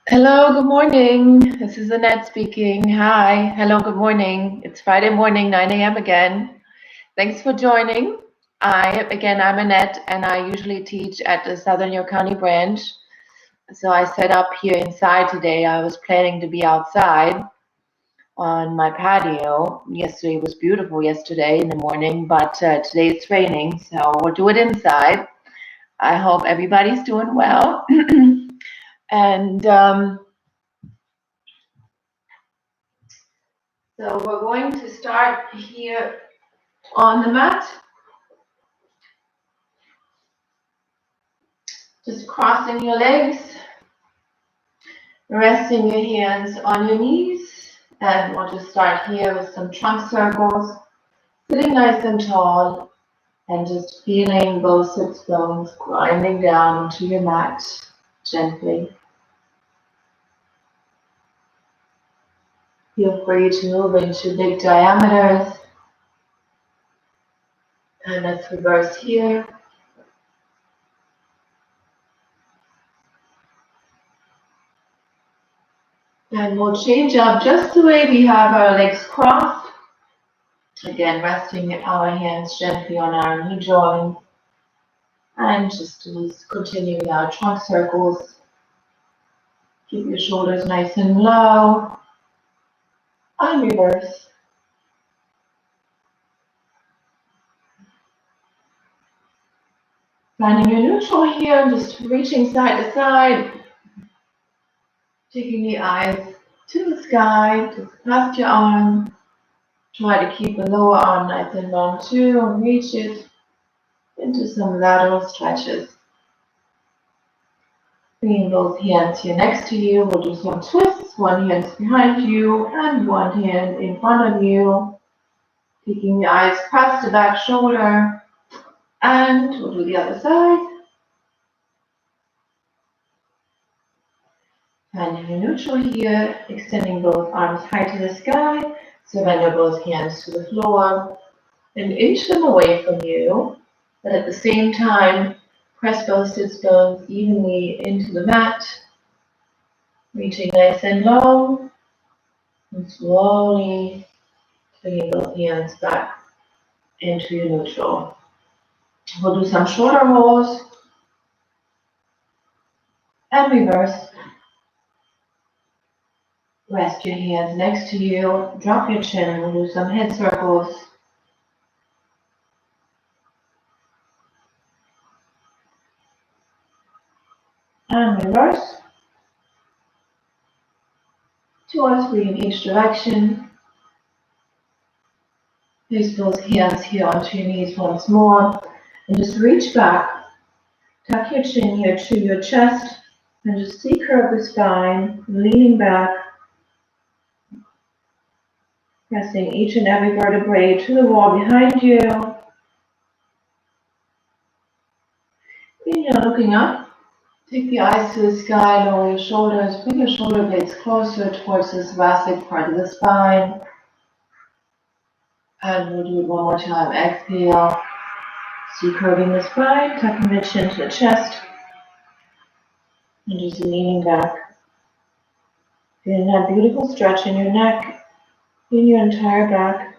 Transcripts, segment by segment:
Hello, good morning. This is Annette speaking. Hi. Hello, good morning. It's Friday morning, 9 a.m. again. Thanks for joining. I'm Annette, and I usually teach at the Southern York County branch. So I set up here inside today. I was planning to be outside on my patio. Yesterday was beautiful yesterday in the morning, but today it's raining, so we'll do it inside. I hope everybody's doing well. and So we're going to start here on the mat. Just crossing your legs, resting your hands on your knees, and we'll just start here with some trunk circles, sitting nice and tall, and just feeling both sits bones grinding down onto your mat gently. Feel free to move into big diameters. And let's reverse here. And we'll change up just the way we have our legs crossed. Again, resting our hands gently on our knee joint. And just continue with our trunk circles. Keep your shoulders nice and low. And reverse. Finding your neutral here, just reaching side to side. Taking the eyes to the sky, just clasp your arm. Try to keep the lower arm nice and long too, and reach it into some lateral stretches. Bringing both hands here next to you, we'll do some twists. One hand behind you and one hand in front of you. Keeping the eyes past the back shoulder. And we'll do the other side. Finding your neutral here, extending both arms high to the sky. Surrender both hands to the floor and inch them away from you. But at the same time, press both sits bones evenly into the mat. Reaching nice and low. And slowly bringing both hands back into your neutral. We'll do some shoulder rolls. And reverse. Rest your hands next to you. Drop your chin. We'll do some head circles. And reverse. 2 or 3 in each direction. Place those hands here onto your knees once more. And just reach back. Tuck your chin here to your chest. And just C-curve the spine. Leaning back. Pressing each and every vertebrae to the wall behind you. Inhale, looking up. Take the eyes to the sky, lower your shoulders, bring your shoulder blades closer towards the thoracic part of the spine. And we'll do it one more time. Exhale. C-curving the spine, tucking the chin to the chest. And just leaning back. Feeling that beautiful stretch in your neck, in your entire back.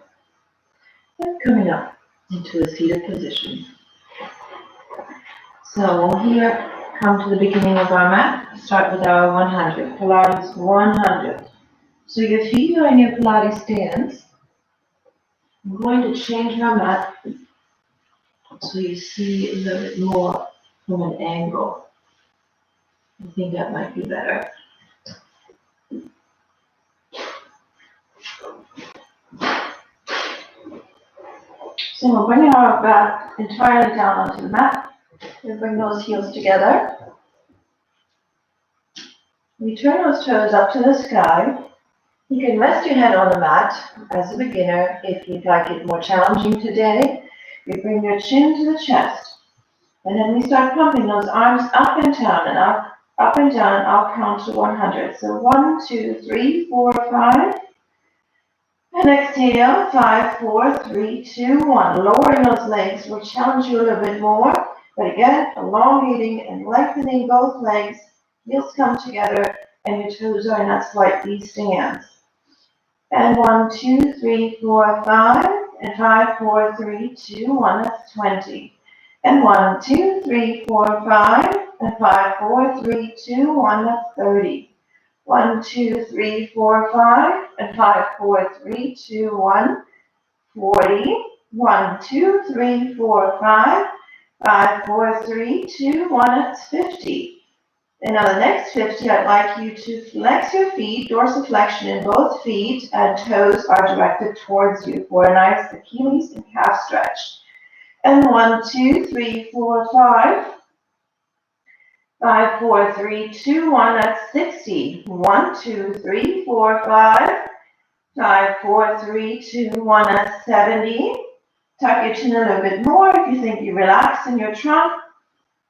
And coming up into a seated position. So here, come to the beginning of our mat. Start with our 100, Pilates 100. So your feet are in your Pilates stance. I'm going to change our mat so you see a little bit more from an angle. I think that might be better. So we're bringing our back entirely down onto the mat. We'll bring those heels together. We turn those toes up to the sky. You can rest your head on the mat as a beginner. If you'd like it more challenging today, you bring your chin to the chest. And then we start pumping those arms up and down and up and down. I'll count to 100. So 1, 2, 3, 4, 5. And exhale, 5, 4, 3, 2, 1. Lowering those legs will challenge you a little bit more. But again, elongating and lengthening both legs. Heels come together. and your toes are in that slightly stance. And 1, 2, 3, 4, 5, and 5, 4, 3, 2, 1, that's 20. And 1, 2, 3, 4, 5, and 5, 4, 3, 2, 1, that's 30. 1, 2, 3, 4, 5, and 5, 4, 3, 2, 1, 40. 1, 2, 3, 4, 5, 5, 4, 3, 2, 1, that's 50. And on the next 50, I'd like you to flex your feet, dorsiflexion in both feet, and toes are directed towards you for a nice Achilles and calf stretch. And 1, 2, 3, 4, 5. 5, 4, 3, 2, 1, that's 60. 1, 2, 3, 4, 5. 5, 4, 3, 2, 1, that's 70. Tuck your chin a little bit more if you think you relax in your trunk,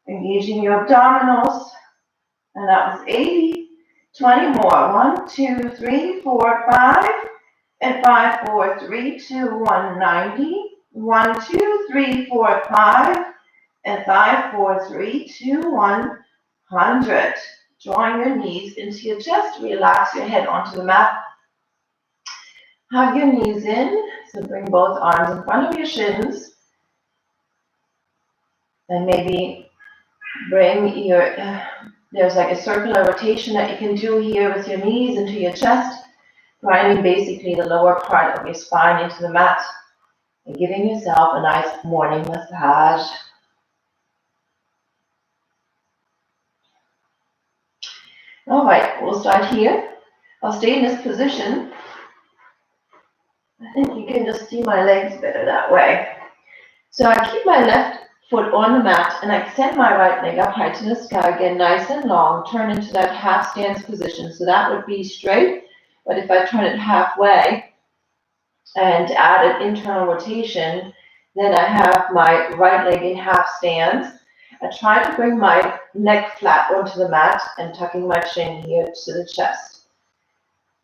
engaging your abdominals. And that was 80. 20 more. 1, 2, 3, 4, 5. And 5, 4, 3, 2, 1, 90. 1, 2, 3, 4, 5. And 5, 4, 3, 2, 1, 100. Drawing your knees into your chest. Relax your head onto the mat. Hug your knees in. So bring both arms in front of your shins. And maybe bring your, there's like a circular rotation that you can do here with your knees into your chest, grinding basically the lower part of your spine into the mat and giving yourself a nice morning massage. All right, we'll start here. I'll stay in this position. I think you can just see my legs better that way. So I keep my left foot on the mat and I extend my right leg up high to the sky, again nice and long, turn into that half stance position. So that would be straight, but if I turn it halfway and add an internal rotation, then I have my right leg in half stance. I try to bring my neck flat onto the mat and tucking my chin here to the chest.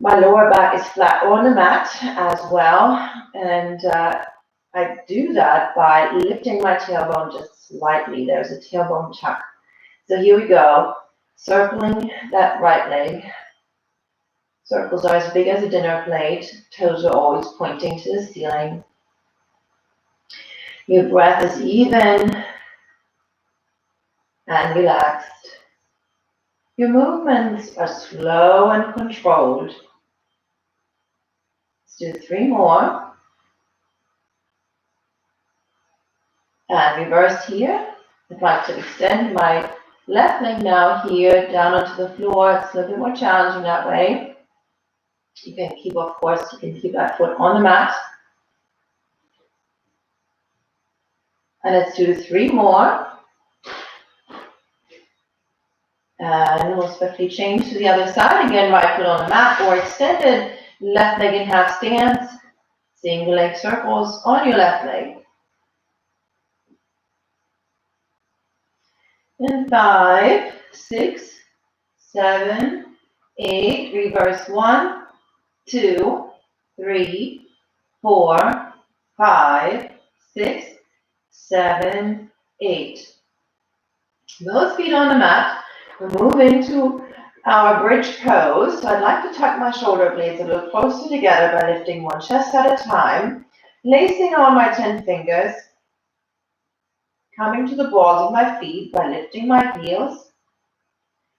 My lower back is flat on the mat as well, and I do that by lifting my tailbone just slightly. There's a tailbone tuck. So here we go, circling that right leg. Circles are as big as a dinner plate. Toes are always pointing to the ceiling. Your breath is even and relaxed. Your movements are slow and controlled. Let's do 3 more. And reverse here. I'd like to extend my left leg now here down onto the floor. It's a little bit more challenging that way. You can keep, of course, you can keep that foot on the mat. And let's do 3 more. And we'll swiftly change to the other side. Again, right foot on the mat or extended left leg in half stance. Single leg circles on your left leg. And 5, 6, 7, 8. Reverse 1, 2, 3, 4, 5, 6, 7, 8. Both feet on the mat. We're moving to our bridge pose. So I'd like to tuck my shoulder blades a little closer together by lifting one chest at a time, lacing on my 10 fingers, coming to the balls of my feet by lifting my heels,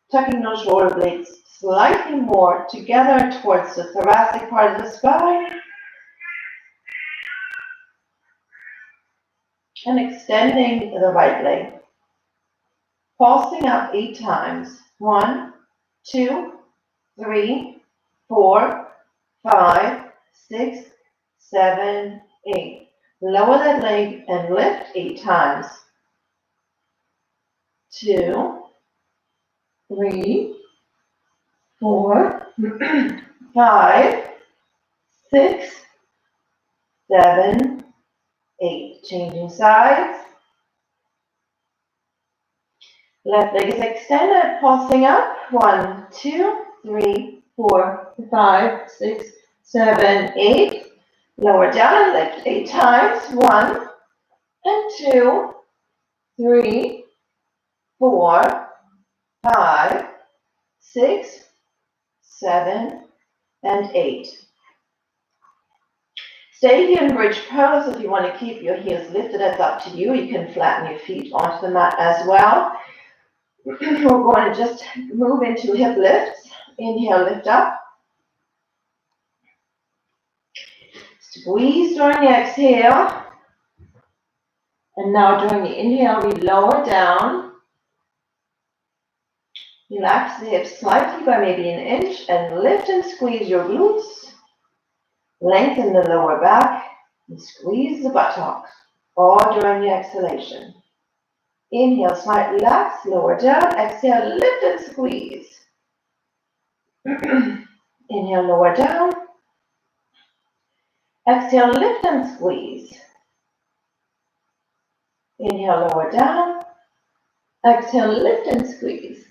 tucking those shoulder blades slightly more together towards the thoracic part of the spine, and extending the right leg. Pulsing up 8 times. 1, 2, 3, 4, 5, 6, 7, 8. Lower that leg and lift 8 times. 2, 3, 4, 5, 6, 7, 8. Changing sides. Left leg is extended, pulsing up. 1, 2, 3, 4, 5, 6, 7, 8. Lower down and lift 8 times. 1 and 2, 3, 4, 5, 6, 7, and 8. Stay here in bridge pose. If you want to keep your heels lifted, that's up to you. You can flatten your feet onto the mat as well. We're going to just move into hip lifts. Inhale, lift up. Squeeze during the exhale. And now during the inhale, we lower down. Relax the hips slightly by maybe an inch and lift and squeeze your glutes. Lengthen the lower back and squeeze the buttocks, all during the exhalation. Inhale, slightly relax, lower down. Exhale, lift and squeeze. Inhale, lower down. Exhale, lift and squeeze. Inhale, lower down. Exhale, lift and squeeze.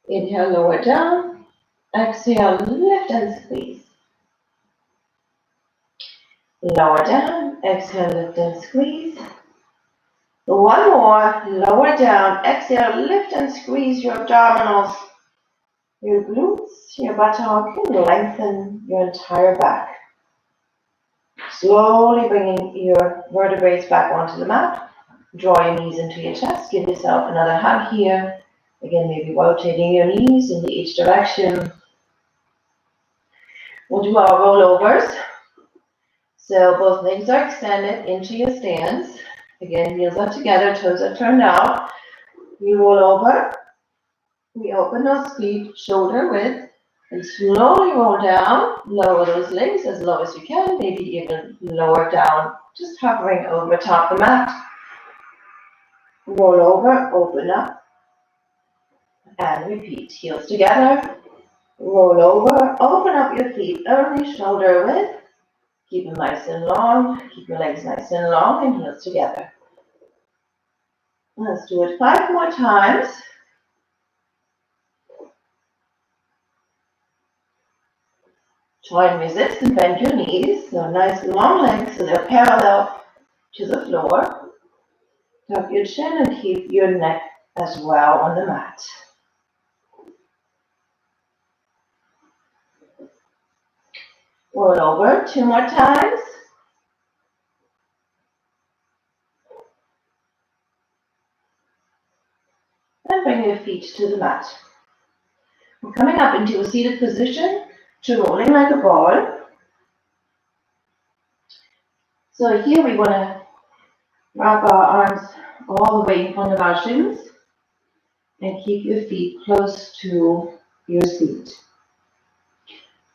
Inhale, lower down. Exhale, lift and squeeze. Lower down. Exhale, lift and squeeze. One more. Lower down. Exhale, lift and squeeze your abdominals, your glutes, your buttock, and lengthen your entire back. Slowly bringing your vertebrae back onto the mat. Draw your knees into your chest. Give yourself another hug here. Again, maybe rotating your knees in each direction. We'll do our rollovers. So both legs are extended into your stance. Again, heels are together, toes are turned out. We roll over. We open those feet shoulder width and slowly roll down. Lower those legs as low as you can, maybe even lower down, just hovering over top of the mat. Roll over, open up, and repeat. Heels together. Roll over, open up your feet, only shoulder width. Keep them nice and long. Keep your legs nice and long and heels together. Let's do it 5 more times. Try and resist and bend your knees. So nice long legs so they're parallel to the floor. Tuck your chin and keep your neck as well on the mat. Roll over 2 more times. And bring your feet to the mat. We're coming up into a seated position to rolling like a ball. So here we want to wrap our arms all the way in front of our shins and keep your feet close to your seat.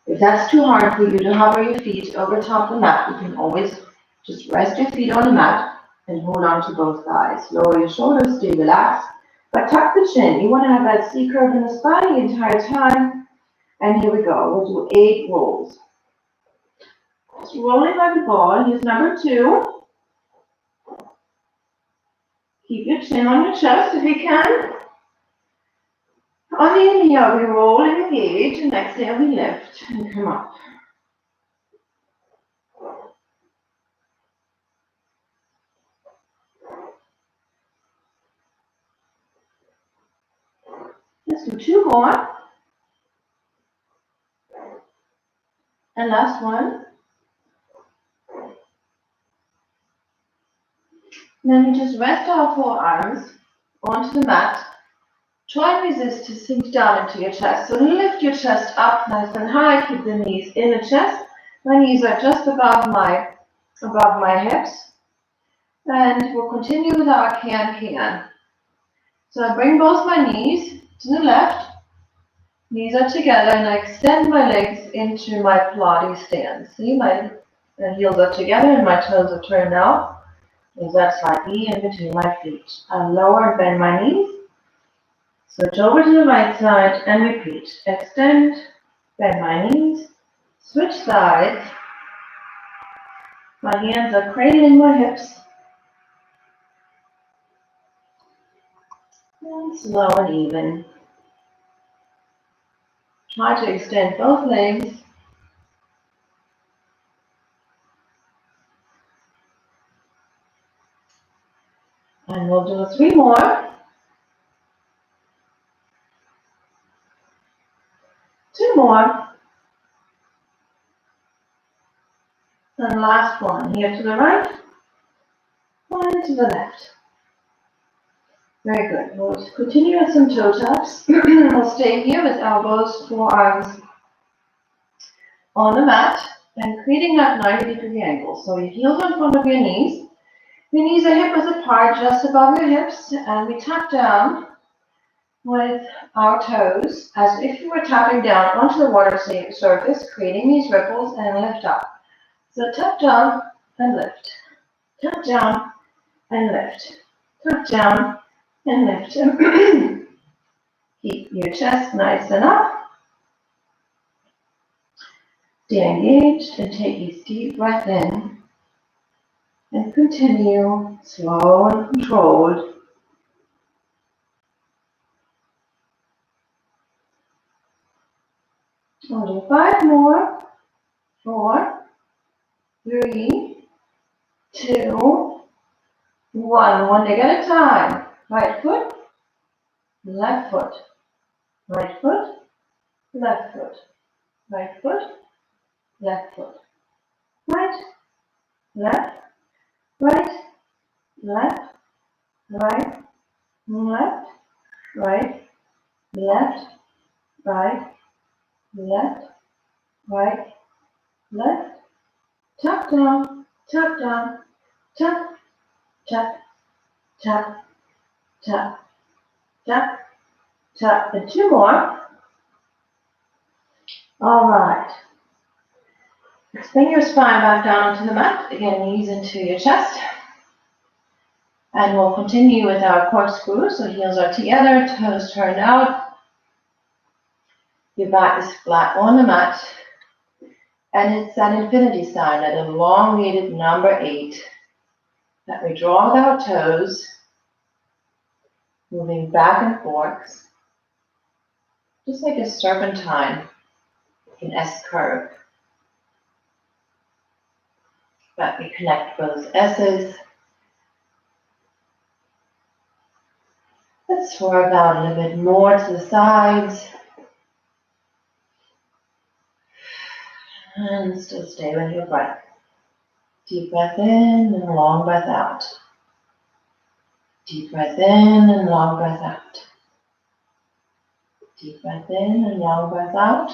If that's too hard for you to hover your feet over top of the mat, you can always just rest your feet on the mat and hold on to both thighs. Lower your shoulders, stay relaxed, but tuck the chin. You want to have that C curve in the spine the entire time. And here we go. We'll do 8 rolls. Just rolling like a ball. Here's number 2. Keep your chin on your chest if you can. On the inhale, we roll and engage, and exhale, we lift and come up. Let's do 2 more. And last one. And then we just rest our forearms onto the mat. Try and resist to sink down into your chest. So lift your chest up nice and high. Keep the knees in the chest. My knees are just above my hips. And we'll continue with our can. So I bring both my knees to the left. Knees are together and I extend my legs into my Pilates stance. See, my heels are together and my toes are turned out. Is that slightly in between my feet. I lower and bend my knees. Switch over to the right side and repeat. Extend, bend my knees, switch sides. My hands are cradling my hips. And slow and even. Try to extend both legs. And we'll do 3 more. 2 more. And last one, here to the right, one to the left. Very good. We'll continue with some toe taps. We'll stay here with elbows, forearms on the mat and creating that 90-degree angle. So your heels are in front of your knees. Your knees are hip width apart, just above your hips, and we tap down with our toes as if you were tapping down onto the water surface, creating these ripples and lift up. So tap down and lift. Tap down and lift. Tap down and lift. Keep your chest nice and up. Stay engaged and take a deep breath in. And continue slow and controlled. We'll do 5 more. 4, 3, 2, 1. One leg at a time. Right foot, left foot. Right foot, left foot. Right foot, left foot. Right, left, right, left, right, left, right, left, right, left, right, left. Tap down, tap down, tap, tap, tap, tap, tap, tap. And 2 more. All right. Bring your spine back down onto the mat. Again, knees into your chest. And we'll continue with our corkscrew. So heels are together, toes turned out. Your back is flat on the mat. And it's that infinity sign, that elongated number 8 that we draw with our toes, moving back and forth, just like a serpentine, an S curve. But we connect those S's. Let's swerve out a little bit more to the sides. And still stay with your breath. Deep breath in and long breath out. Deep breath in and long breath out. Deep breath in and long breath out.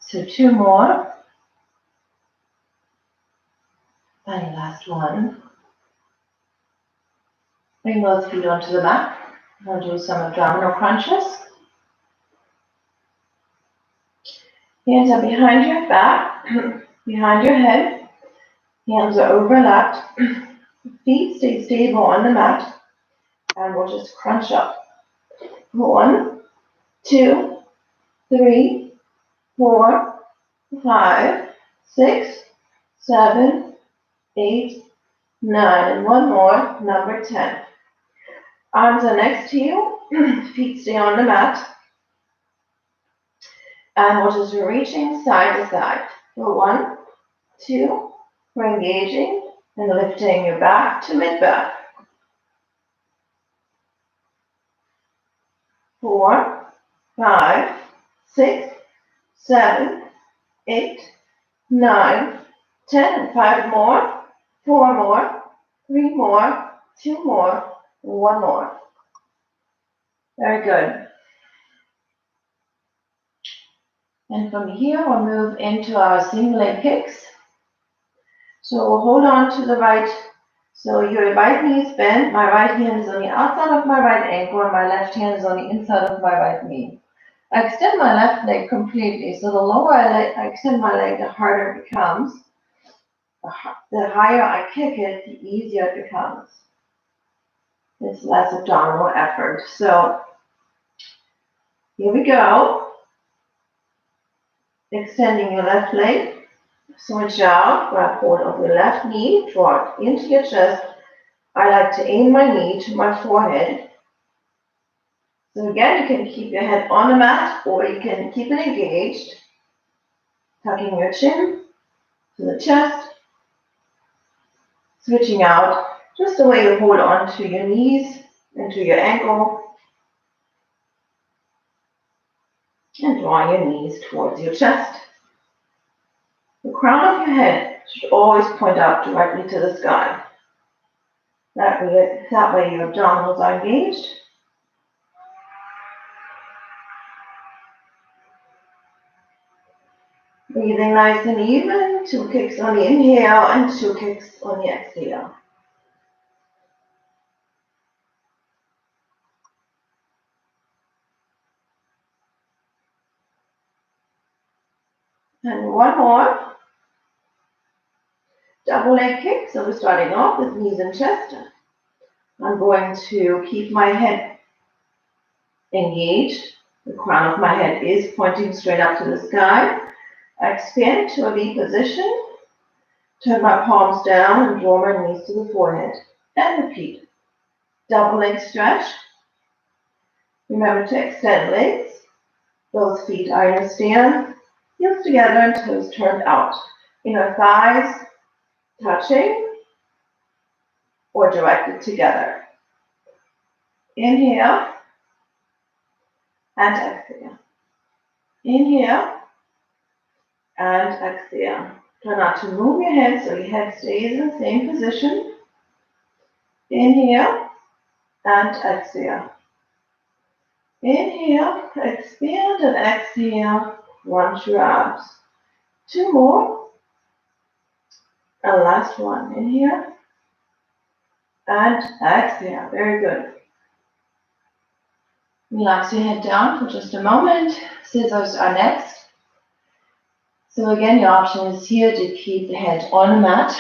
So 2 more. And last one. Bring those feet onto the mat. We'll do some abdominal crunches. Hands are behind your back, behind your head. Hands are overlapped. Feet stay stable on the mat. And we'll just crunch up. 1, 2, 3, 4, 5, 6, 7, 8, 9. And 1 more, number 10. Arms are next to you. Feet stay on the mat. And we're just reaching side to side. So 1, 2, we're engaging and lifting your back to mid-back. 4, 5, 6, 7, 8, 9, 10. And 5 more, 4 more, 3 more, 2 more, 1 more. Very good. And from here, we'll move into our single leg kicks. So we'll hold on to the right. So your right knee is bent. My right hand is on the outside of my right ankle, and my left hand is on the inside of my right knee. I extend my left leg completely. So the lower I extend my leg, the harder it becomes. The higher I kick it, the easier it becomes. It's less abdominal effort. So here we go. Extending your left leg. Switch out, grab hold of your left knee, draw it into your chest. I like to aim my knee to my forehead. So again, you can keep your head on the mat, or you can keep it engaged. Tucking your chin to the chest. Switching out Just a way to hold on to your knees and to your ankle. And draw your knees towards your chest. The crown of your head should always point up directly to the sky. That way your abdominals are engaged. Breathing nice and even, 2 kicks on the inhale and 2 kicks on the exhale. And one more. Double leg kick, so we're starting off with knees and chest. I'm going to keep my head engaged. The crown of my head is pointing straight up to the sky. I expand to a V position. Turn my palms down and draw my knees to the forehead. And repeat. Double leg stretch. Remember to extend legs. Both feet are in a stand. Heels together and toes turned out. Inner thighs touching or directed together. Inhale and exhale. Inhale and exhale. Try not to move your head so your head stays in the same position. Inhale and exhale. Inhale, expand and exhale. Crunch your abs. 2 more. And last one. Inhale and exhale. Very good. Relax your head down for just a moment. Scissors are next. So again, your option is here to keep the head on the mat.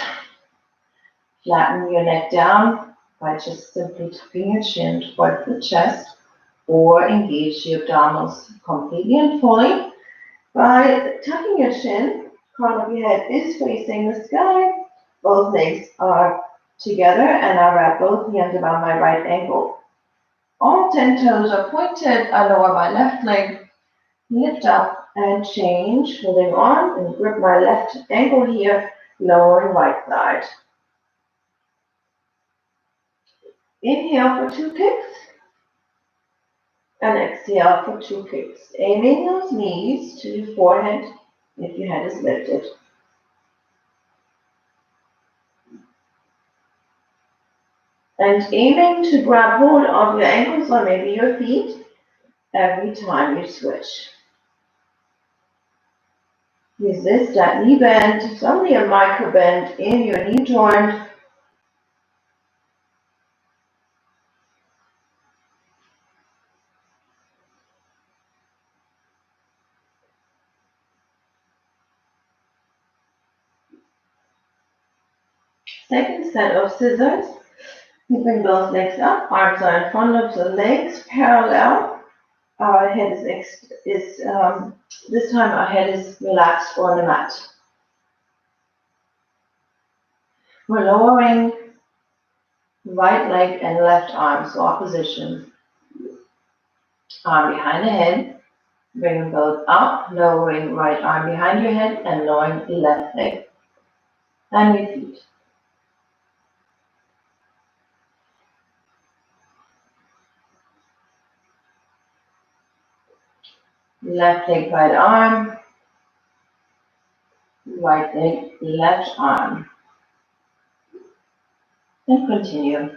Flatten your neck down by just simply tucking your chin towards the chest, or engage your abdominals completely and fully. By tucking your chin, crown of your head is facing the sky. Both legs are together, and I wrap both hands around my right ankle. All 10 toes are pointed. I lower my left leg, lift up and change, holding on, and grip my left ankle here, lowering right side. Inhale for 2 kicks, and exhale for 2 kicks. Aiming those knees to your forehead if your head is lifted. And aiming to grab hold of your ankles or maybe your feet every time you switch. Resist that knee bend. It's only a micro bend in your knee joint. Second set of scissors. You bring both legs up, arms are in front of the legs, parallel. Our head this time our head is relaxed on the mat. We're lowering right leg and left arm, so opposition. Arm behind the head, bring them both up, lowering right arm behind your head and lowering the left leg. And repeat. Left leg, right arm, right leg, left arm. And continue.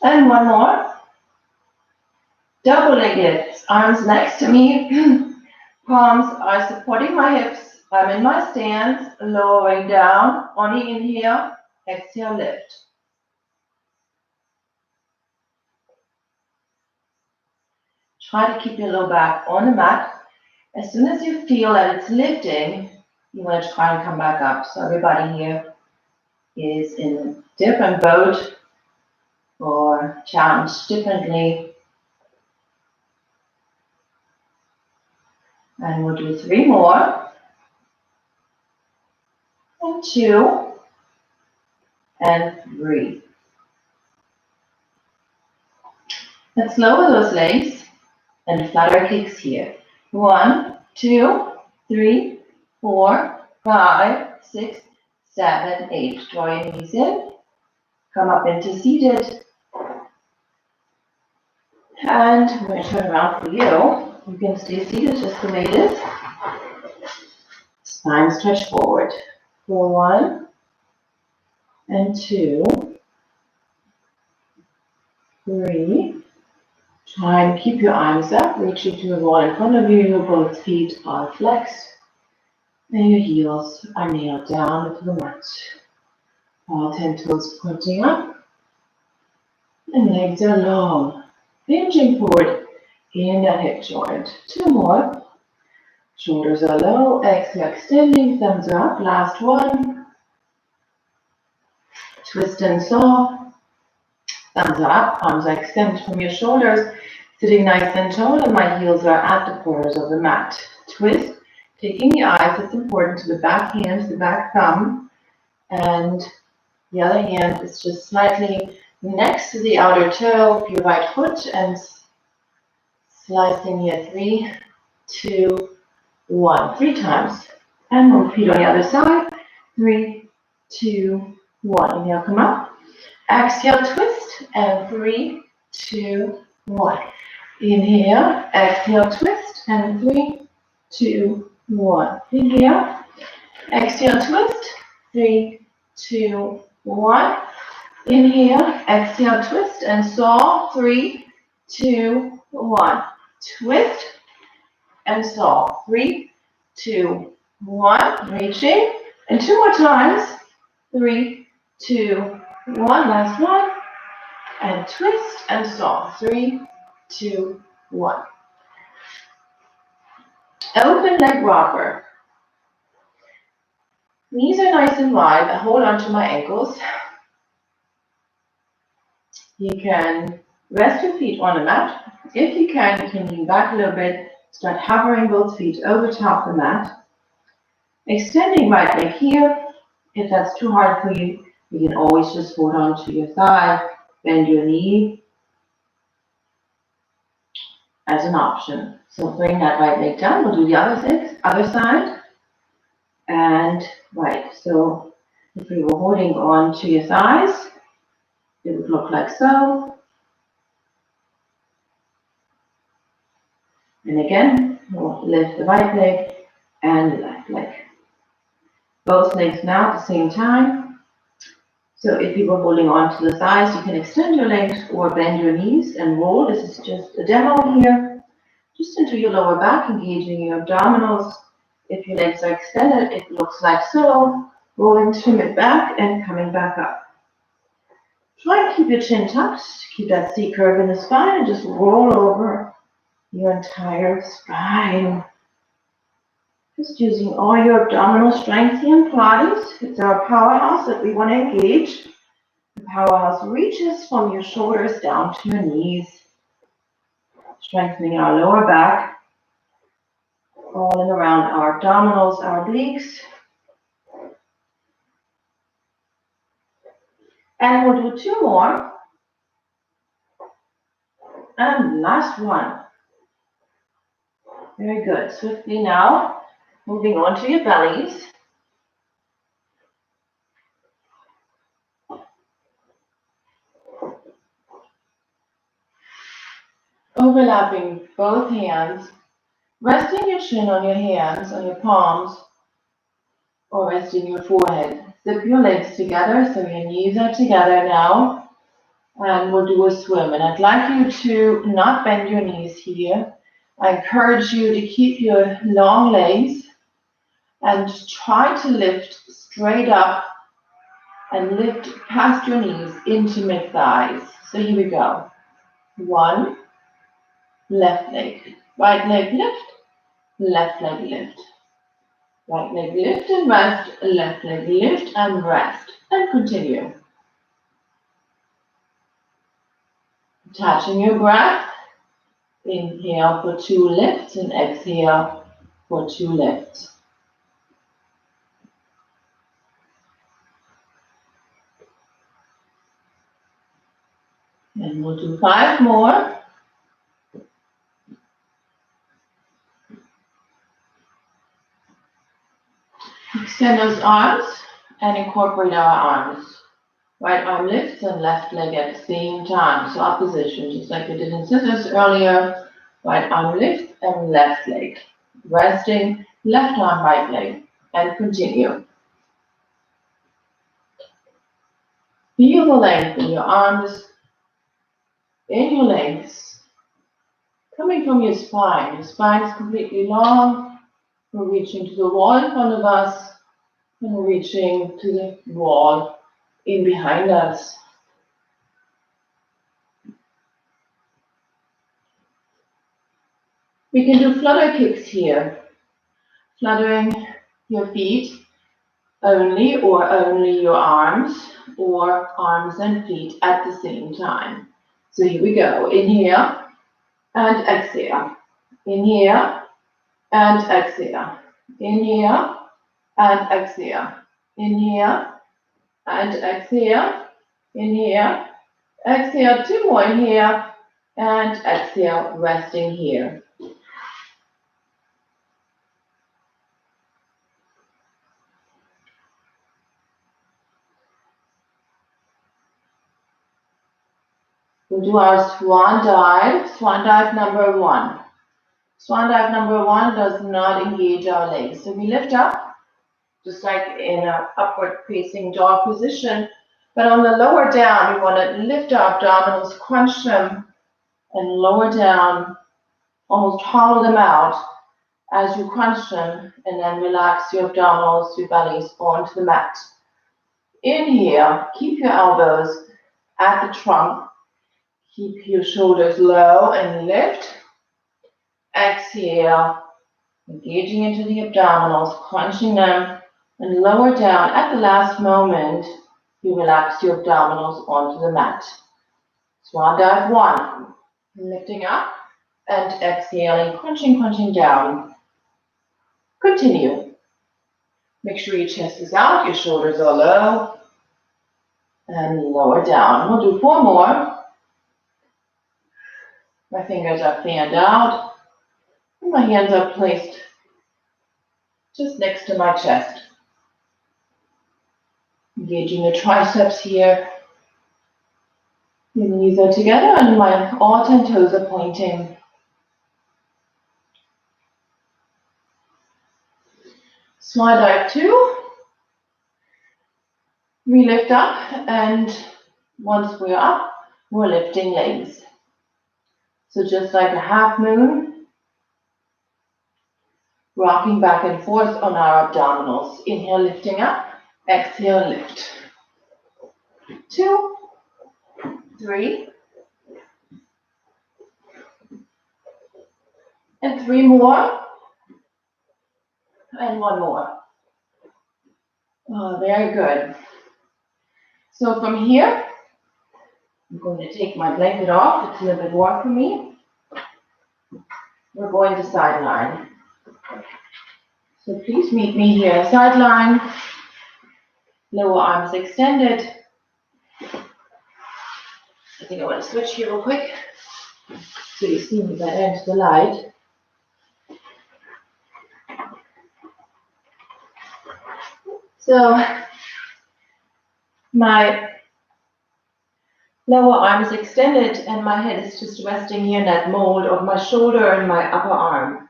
And one more. Double leg lifts, arms next to me, palms are supporting my hips. I'm in my stance, lowering down on the inhale, exhale, lift. Try to keep your low back on the mat. As soon as you feel that it's lifting, you want to try and come back up. So everybody here is in a different boat or challenged differently. And we'll do 3 more. And 2. and 3. Let's lower those legs and flutter kicks here. 1, 2, 3, 4, 5, 6, 7, 8. Draw your knees in. Come up into seated. And I'm going to turn around for you. You can stay seated just the way it is. Spine stretch forward. For 1 and 2, 3. Try and keep your arms up, reaching to the wall in front of you. Both feet are flexed. And your heels are nailed down into the mat. All 10 toes pointing up. And legs are long. Hinging forward in that hip joint. 2 more. Shoulders are low. Exhale, extending. Thumbs are up. Last one. Twist and saw. Thumbs are up. Arms are extended from your shoulders. Sitting nice and tall, and my heels are at the corners of the mat. Twist. Taking the eyes, it's important, to the back hand, the back thumb. And the other hand is just slightly next to the outer toe of your right foot and slicing here. 3, 2, 1. 3 times. And repeat on the other side. 3, 2, 1. Inhale, come up. Exhale, twist. And 3, 2, 1. Inhale, exhale, twist. And 3, 2, 1. Inhale, exhale, twist. 3, 2, 1. Inhale, exhale, twist and saw. 3, 2, 1. Twist and saw. 3, 2, 1. Reaching. And 2 more times. 3, 2, 1. Last one. And twist and saw. 3, 2, 1. Open leg rocker. Knees are nice and wide. I hold on to my ankles. You can rest your feet on the mat. If you can lean back a little bit. Start hovering both feet over top the mat. Extending right leg here. If that's too hard for you, you can always just hold on to your thigh. Bend your knee as an option. So bring that right leg down. We'll do the other side. And right. So if you were holding on to your thighs, it would look like so. And again, we'll lift the right leg and the left leg. Both legs now at the same time. So if you were holding on to the thighs, you can extend your legs or bend your knees and roll. This is just a demo here. Just into your lower back, engaging your abdominals. If your legs are extended, it looks like so. Rolling to mid back and coming back up. Try and keep your chin tucked. Keep that C curve in the spine and just roll over your entire spine. Just using all your abdominal strength here in Pilates. It's our powerhouse that we want to engage. The powerhouse reaches from your shoulders down to your knees. Strengthening our lower back. All in around our abdominals, our obliques. And we'll do 2 more. And last one. Very good. Swiftly now, moving on to your bellies. Overlapping both hands. Resting your chin on your hands, on your palms, or resting your forehead. Zip your legs together so your knees are together now. And we'll do a swim. And I'd like you to not bend your knees here. I encourage you to keep your long legs and try to lift straight up and lift past your knees into mid-thighs. So here we go. 1, left leg, right leg lift, left leg lift. Right leg lift and rest, left leg lift and rest. And continue. Catching your breath. Inhale for 2 lifts and exhale for 2 lifts. And we'll do 5 more. Extend those arms and incorporate our arms. Right arm lifts and left leg at the same time. So opposition, just like we did in scissors earlier. Right arm lifts and left leg. Resting, left arm, right leg. And continue. Feel the length in your arms, in your legs. Coming from your spine. Your spine is completely long. We're reaching to the wall in front of us. And we're reaching to the wall in behind us. We can do flutter kicks here. Fluttering your feet only or only your arms or arms and feet at the same time. So here we go. Inhale and exhale. Inhale and exhale. Inhale and exhale. Inhale and exhale. Inhale. Exhale. 2 more. Inhale and exhale. Resting here. We'll do our swan dive. Swan dive number 1. Swan dive number 1 does not engage our legs. So we lift up, just like in an upward facing dog position. But on the lower down, we want to lift our abdominals, crunch them, and lower down, almost hollow them out as you crunch them, and then relax your abdominals, your bellies onto the mat. Inhale, keep your elbows at the trunk. Keep your shoulders low and lift. Exhale, engaging into the abdominals, crunching them, and lower down. At the last moment, you relax your abdominals onto the mat. Swan dive 1. Lifting up and exhaling, crunching down. Continue. Make sure your chest is out, your shoulders are low, and lower down. We'll do 4 more. My fingers are fanned out, and my hands are placed just next to my chest. Engaging the triceps here. My knees are together and my all 10 toes are pointing. Swan dive 2. We lift up, and once we're up, we're lifting legs. So just like a half moon, rocking back and forth on our abdominals. Inhale, lifting up. Exhale, lift. 2, 3, and 3 more, and 1 more. Oh, very good. So from here, I'm going to take my blanket off. It's a little bit warm for me. We're going to sideline. So please meet me here, sideline. Lower arms extended. I think I want to switch here real quick so you see me better into the light. So my lower arm is extended and my head is just resting here in that mold of my shoulder and my upper arm.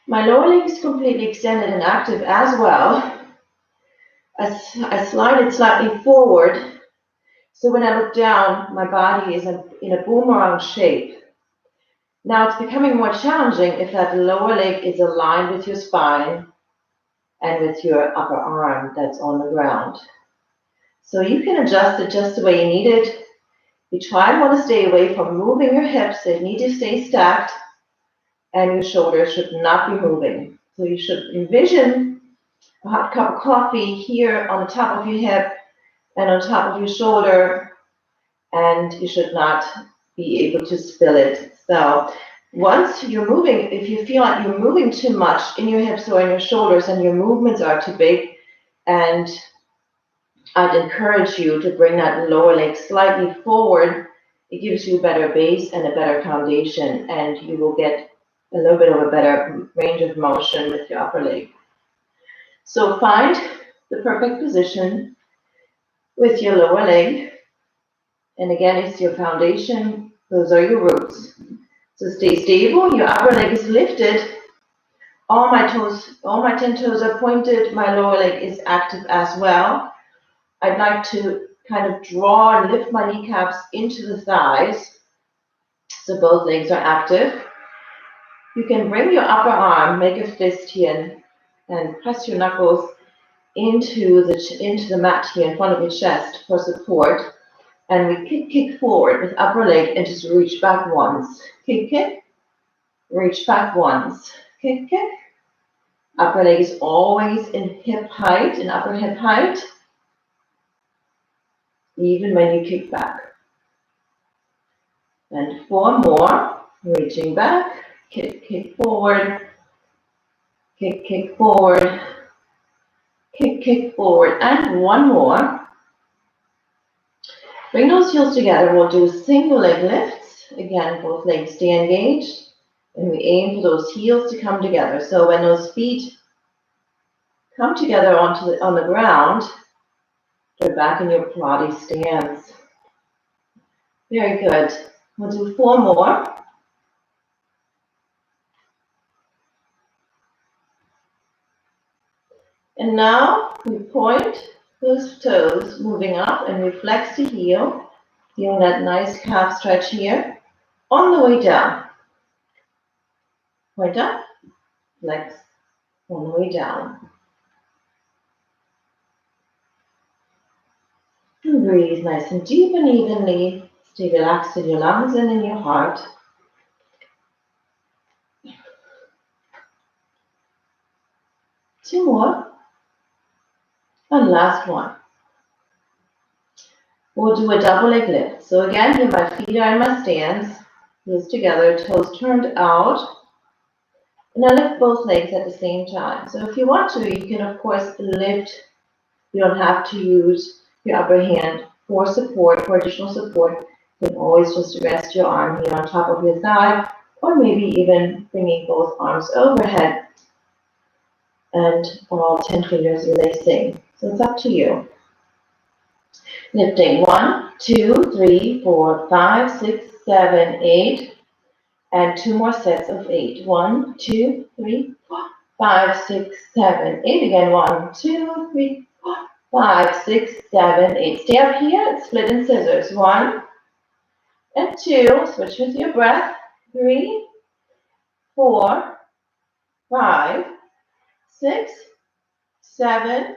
My lower leg is completely extended and active as well. I slide it slightly forward, so when I look down, my body is in a boomerang shape. Now it's becoming more challenging if that lower leg is aligned with your spine and with your upper arm that's on the ground. So you can adjust it just the way you need it. You try and want to stay away from moving your hips. They need to stay stacked, and your shoulders should not be moving. So you should envision a hot cup of coffee here on the top of your hip and on top of your shoulder, and you should not be able to spill it. So once you're moving, if you feel like you're moving too much in your hips or in your shoulders and your movements are too big and I'd encourage you to bring that lower leg slightly forward. It gives you a better base and a better foundation, and you will get a little bit of a better range of motion with your upper leg. So find the perfect position with your lower leg. And again, it's your foundation. Those are your roots. So stay stable. Your upper leg is lifted. All my 10 toes are pointed. My lower leg is active as well. I'd like to kind of draw and lift my kneecaps into the thighs. So both legs are active. You can bring your upper arm, make a fist here, and press your knuckles into the mat here in front of your chest for support. And we kick forward with upper leg and just reach back once. Kick, reach back once. Kick. Upper leg is always in hip height, in upper hip height, even when you kick back. And 4 more, reaching back, kick forward, kick forward, kick forward, and 1 more. Bring those heels together. We'll do single leg lifts. Again, both legs stay engaged, and we aim for those heels to come together. So when those feet come together on the ground, they're back in your Pilates stance. Very good. We'll do 4 more. And now we point those toes moving up, and we flex the heel, feeling that nice calf stretch here. On the way down, point up, flex, on the way down. And breathe nice and deep and evenly. Stay relaxed in your lungs and in your heart. Two more. And last one. We'll do a double leg lift. So again, here my feet are in my stance. Heels together, toes turned out. And I lift both legs at the same time. So if you want to, you can of course lift. You don't have to use your upper hand for support, for additional support. You can always just rest your arm here on top of your thigh, or maybe even bringing both arms overhead and all 10 fingers releasing. So it's up to you. Lifting 1, 2, 3, 4, 5, 6, 7, 8, and 2 more sets of 8. 1, 2, 3, 4, 5, 6, 7, 8. Again, 1, 2, 3, 4, 5, 6, 7, 8. Stay up here and split in scissors. 1 and 2. Switch with your breath. 3, 4, 5, 6, 7,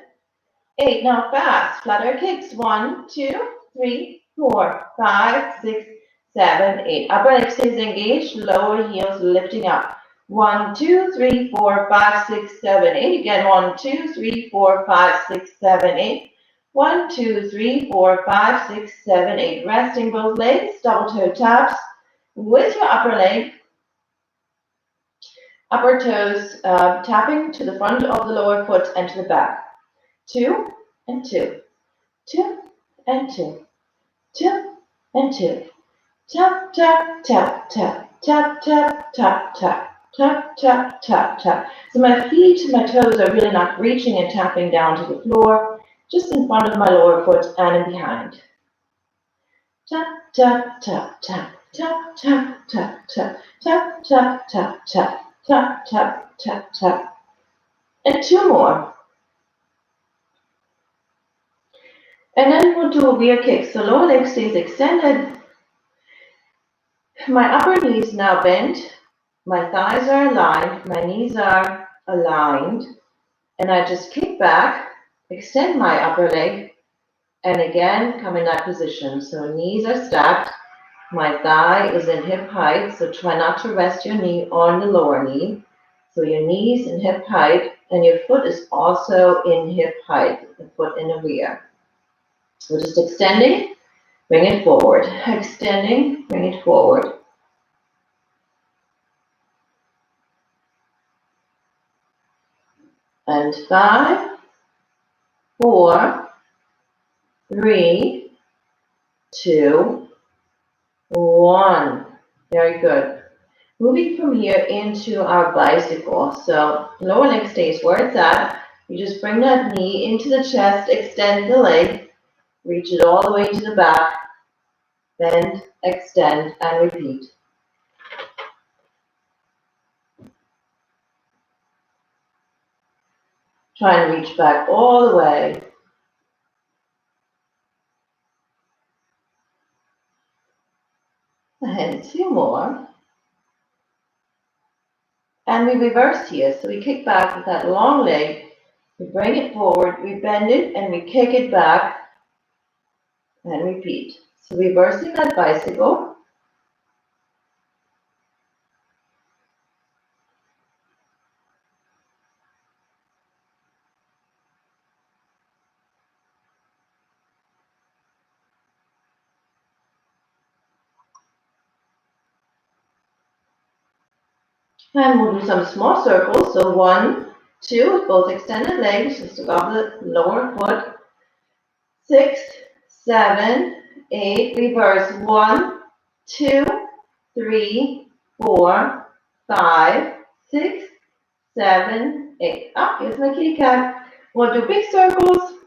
8. Now fast. Flutter kicks. 1, 2, 3, 4, 5, 6, 7, 8. Upper leg stays engaged. Lower heels lifting up. 1, 2, 3, 4, 5, 6, 7, 8. Again, 1, 2, 3, 4, 5, 6, 7, 8. 1, 2, 3, 4, 5, 6, 7, 8. Resting both legs, double toe taps with your upper leg. Upper toes tapping to the front of the lower foot and to the back. 2 and 2. 2 and 2. 2 and 2. Tap, tap, tap, tap, tap, tap, tap, tap. Tap, tap, tap, tap. So my feet and my toes are really not reaching and tapping down to the floor, just in front of my lower foot and in behind. Tap, tap, tap, tap, tap, tap, tap, tap, tap, tap, tap, tap, tap, tap, tap, tap. And 2 more. And then we'll do a rear kick. So lower leg stays extended. My upper knee is now bent. My thighs are aligned, my knees are aligned, and I just kick back, extend my upper leg, and again come in that position. So knees are stacked, my thigh is in hip height, so try not to rest your knee on the lower knee. So your knees in hip height, and your foot is also in hip height, the foot in the rear. So just extending, bring it forward, extending, bring it forward. And 5, 4, 3, 2, 1. Very good. Moving from here into our bicycle. So lower leg stays where it's at. You just bring that knee into the chest, extend the leg, reach it all the way to the back, bend, extend, and repeat. Try and reach back all the way. And 2 more. And we reverse here. So we kick back with that long leg. We bring it forward, we bend it, and we kick it back and repeat. So reversing that bicycle. And we'll do some small circles. So 1, 2 with both extended legs, just above the lower foot. 6, 7, 8, reverse. 1, 2, 3, 4, 5, 6, 7, 8. Up, here's my kitty cat. We'll do big circles.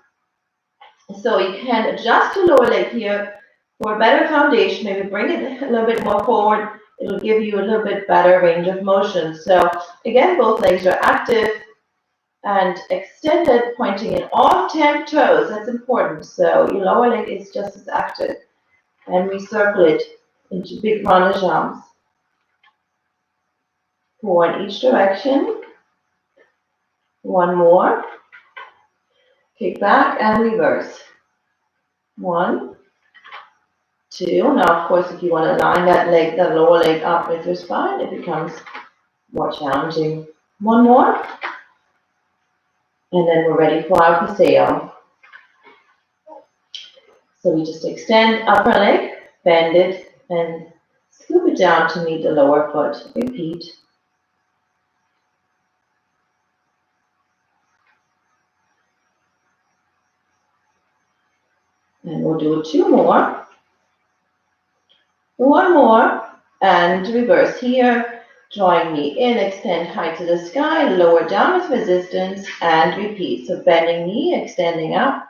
So you can adjust your lower leg here for a better foundation. Maybe bring it a little bit more forward. It'll give you a little bit better range of motion. So again, both legs are active and extended, pointing in all 10 toes. That's important. So your lower leg is just as active. And we circle it into big rond de jambes. 4 in each direction. 1 more. Kick back and reverse. 1, 2. Now, of course, if you want to line that leg, that lower leg up with your spine, it becomes more challenging. 1 more. And then we're ready for our paseo. So we just extend upper leg, bend it, and scoop it down to meet the lower foot. Repeat. And we'll do 2 more. 1 more. And reverse here. Drawing knee in, extend high to the sky, lower down with resistance, and repeat. So bending knee, extending up,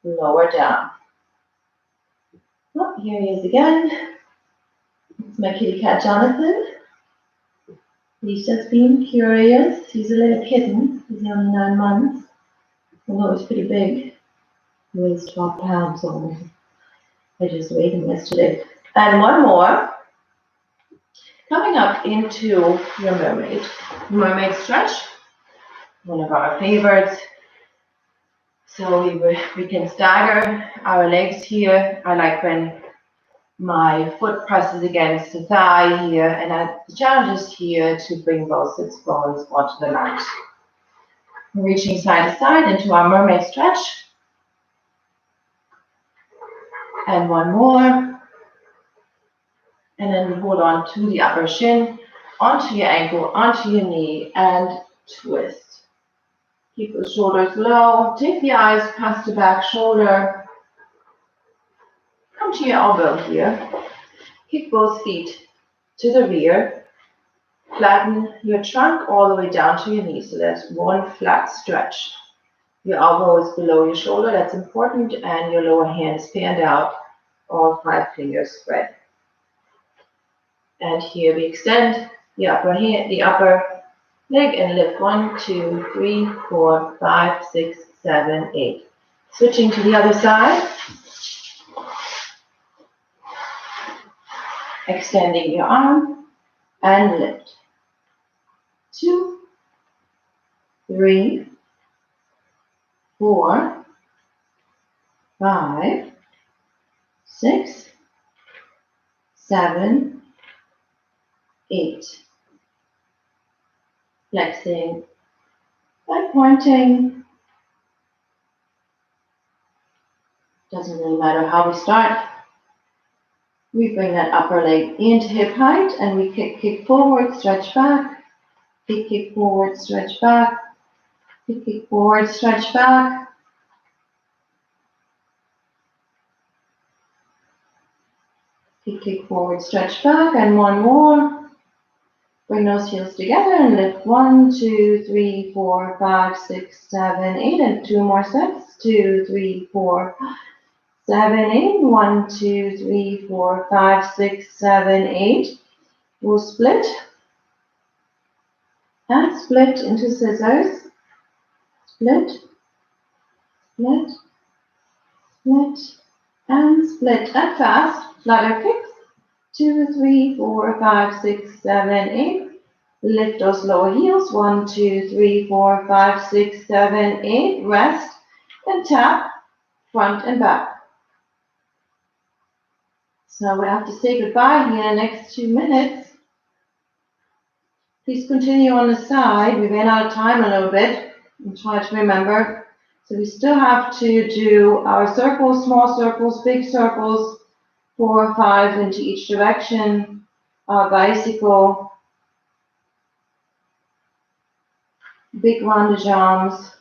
lower down. Oh, here he is again. It's my kitty cat, Jonathan. He's just being curious. He's a little kitten. He's only 9 months. Although he's pretty big. He weighs 12 pounds almost. I just weighed him yesterday. And 1 more. Coming up into your mermaid stretch. One of our favorites. So we can stagger our legs here. I like when my foot presses against the thigh here, and the challenge is here to bring both sits bones onto the mat. Reaching side to side into our mermaid stretch. And 1 more. And then we hold on to the upper shin, onto your ankle, onto your knee, and twist. Keep the shoulders low. Take the eyes past the back shoulder. Come to your elbow here. Kick both feet to the rear. Flatten your trunk all the way down to your knee. So that's 1 flat stretch. Your elbow is below your shoulder. That's important. And your lower hand is fanned out. All 5 fingers spread. And here we extend the upper leg and lift. 1, 2, 3, 4, 5, 6, 7, 8. Switching to the other side. Extending your arm and lift. 2, 3, 4, 5, 6, 7, 8. Flexing by pointing. Doesn't really matter how we start. We bring that upper leg into hip height and we kick forward, stretch back. Kick forward, stretch back. Kick forward, stretch back. Kick forward, stretch back, and one more. Bring those heels together and lift 1, 2, 3, 4, 5, 6, 7, 8, and 2 more sets. 2, 3, 4, 7, 8. 1, 2, 3, 4, 5, 6, 7, 8. We'll split and split into scissors. Split, split, split, and split. And fast, flutter kicks. 2, 3, 4, 5, 6, 7, 8. Lift those lower heels. 1, 2, 3, 4, 5, 6, 7, 8. Rest and tap front and back. So we have to say goodbye here in the next 2 minutes. Please continue on the side. We ran out of time a little bit. I'm trying to remember. So we still have to do our circles, small circles, big circles, 4 or 5 into each direction. Our bicycle, big rounded arms,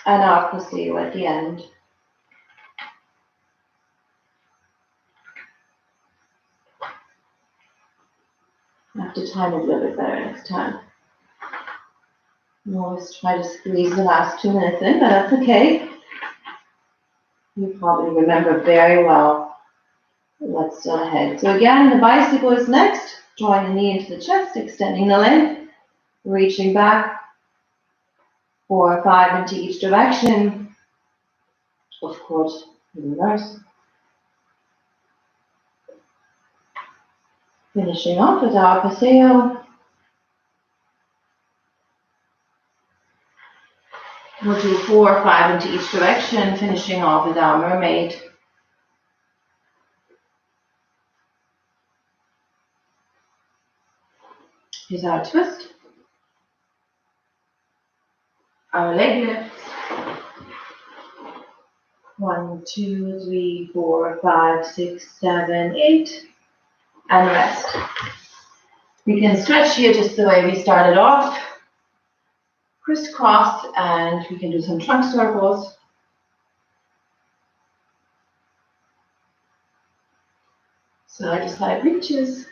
and our placebo at the end. I have to time it a little bit better next time. I always try to squeeze the last 2 minutes in, but that's okay. You probably remember very well what's still ahead. So again, the bicycle is next. Drawing the knee into the chest, extending the leg, reaching back, 4 or 5 into each direction. Of course, reverse. Finishing off with our paseo. We'll do 4 or 5 into each direction, finishing off with our mermaid. Here's our twist. Our leg lifts. 1, 2, 3, 4, 5, 6, 7, 8. And rest. We can stretch here just the way we started off. Crisscross, and we can do some trunk circles. Side to side reaches.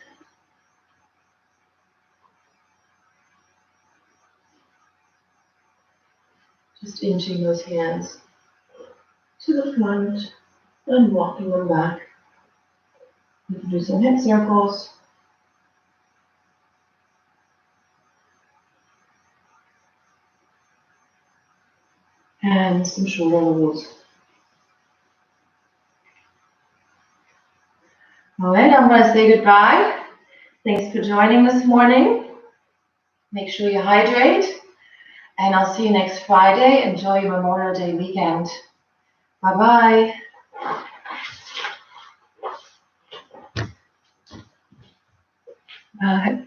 Just inching those hands to the front and walking them back. We can do some hip circles. And some shoulder rolls. All right, I'm going to say goodbye. Thanks for joining this morning. Make sure you hydrate. And I'll see you next Friday. Enjoy your Memorial Day weekend. Bye-bye. Bye.